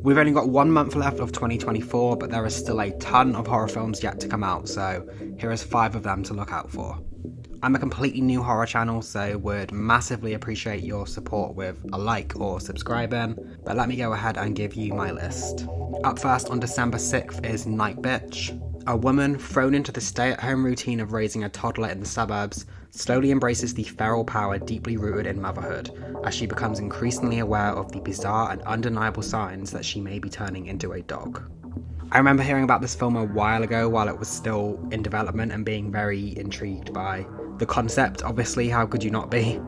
We've only got 1 month left of 2024, but there is still a ton of horror films yet to come out, so here is 5 of them to look out for. I'm a completely new horror channel, so would massively appreciate your support with a like or subscribing, but let me go ahead and give you my list. Up first on December 6th is Nightbitch. A woman thrown into the stay-at-home routine of raising a toddler in the suburbs slowly embraces the feral power deeply rooted in motherhood, as she becomes increasingly aware of the bizarre and undeniable signs that she may be turning into a dog. I remember hearing about this film a while ago while it was still in development and being very intrigued by the concept. Obviously, how could you not be?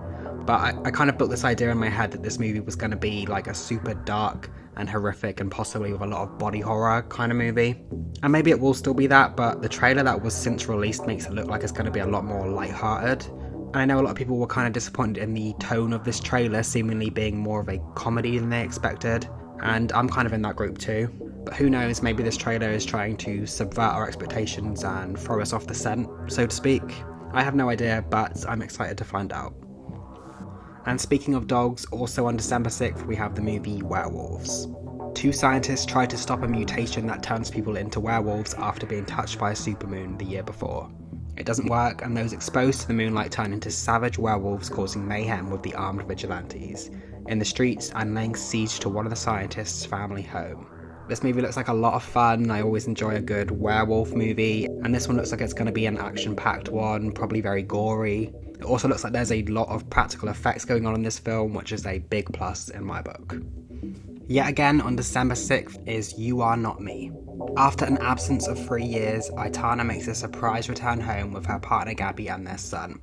But I kind of built this idea in my head that this movie was going to be like a super dark and horrific and possibly with a lot of body horror kind of movie. And maybe it will still be that, but the trailer that was since released makes it look like it's going to be a lot more lighthearted. And I know a lot of people were kind of disappointed in the tone of this trailer, seemingly being more of a comedy than they expected. And I'm kind of in that group too. But who knows, maybe this trailer is trying to subvert our expectations and throw us off the scent, so to speak. I have no idea, but I'm excited to find out. And speaking of dogs, also on December 6th we have the movie Werewolves. 2 scientists try to stop a mutation that turns people into werewolves after being touched by a supermoon the year before. It doesn't work, and those exposed to the moonlight turn into savage werewolves, causing mayhem with the armed vigilantes in the streets and laying siege to one of the scientists' family home. This movie looks like a lot of fun. I always enjoy a good werewolf movie, and this one looks like it's going to be an action-packed one, probably very gory. It also looks like there's a lot of practical effects going on in this film, which is a big plus in my book. Yet again on December 6th is You Are Not Me. After an absence of 3 years, Aitana makes a surprise return home with her partner Gabby and their son.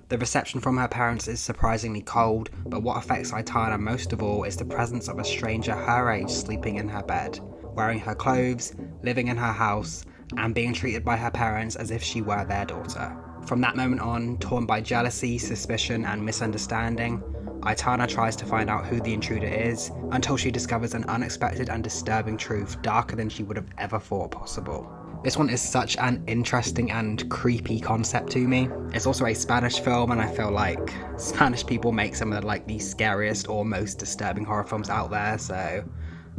The reception from her parents is surprisingly cold, but what affects Aitana most of all is the presence of a stranger her age sleeping in her bed, wearing her clothes, living in her house, and being treated by her parents as if she were their daughter. From that moment on, torn by jealousy, suspicion, and misunderstanding, Aitana tries to find out who the intruder is, until she discovers an unexpected and disturbing truth darker than she would have ever thought possible. This one is such an interesting and creepy concept to me. It's also a Spanish film, and I feel like Spanish people make some of the scariest or most disturbing horror films out there, so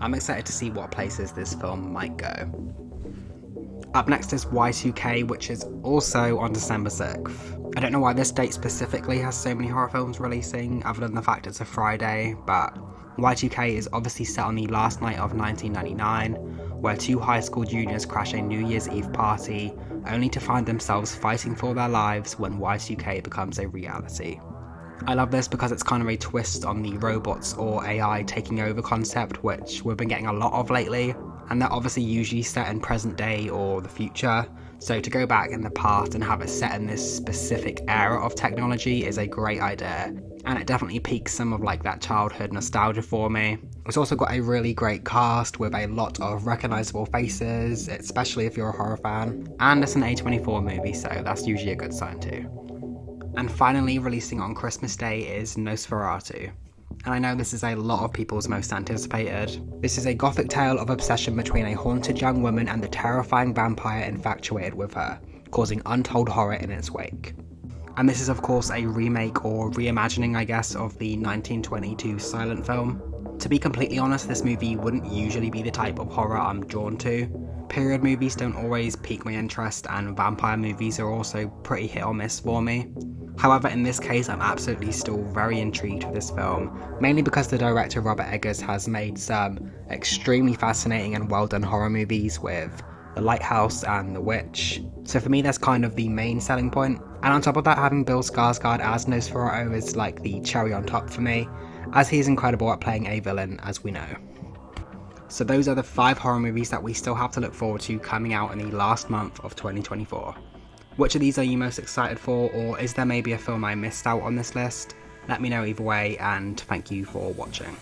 I'm excited to see what places this film might go. Up next is Y2K, which is also on December 6th. I don't know why this date specifically has so many horror films releasing, other than the fact it's a Friday, but Y2K is obviously set on the last night of 1999, where 2 high school juniors crash a New Year's Eve party, only to find themselves fighting for their lives when Y2K becomes a reality. I love this because it's kind of a twist on the robots or AI taking over concept, which we've been getting a lot of lately, and they're obviously usually set in present day or the future, so to go back in the past and have it set in this specific era of technology is a great idea, and it definitely piques some of that childhood nostalgia for me. It's also got a really great cast with a lot of recognisable faces, especially if you're a horror fan, and it's an A24 movie, so that's usually a good sign too. And finally, releasing on Christmas Day is Nosferatu. And I know this is a lot of people's most anticipated. This is a gothic tale of obsession between a haunted young woman and the terrifying vampire infatuated with her, causing untold horror in its wake. And this is of course a remake or reimagining, I guess, of the 1922 silent film. To be completely honest, this movie wouldn't usually be the type of horror I'm drawn to. Period movies don't always pique my interest, and vampire movies are also pretty hit or miss for me. However, in this case, I'm absolutely still very intrigued with this film, mainly because the director Robert Eggers has made some extremely fascinating and well done horror movies with The Lighthouse and The Witch. So for me, that's kind of the main selling point. And on top of that, having Bill Skarsgård as Nosferatu is like the cherry on top for me, as he's incredible at playing a villain, as we know. So those are the 5 horror movies that we still have to look forward to coming out in the last month of 2024. Which of these are you most excited for, or is there maybe a film I missed out on this list? Let me know either way, and thank you for watching.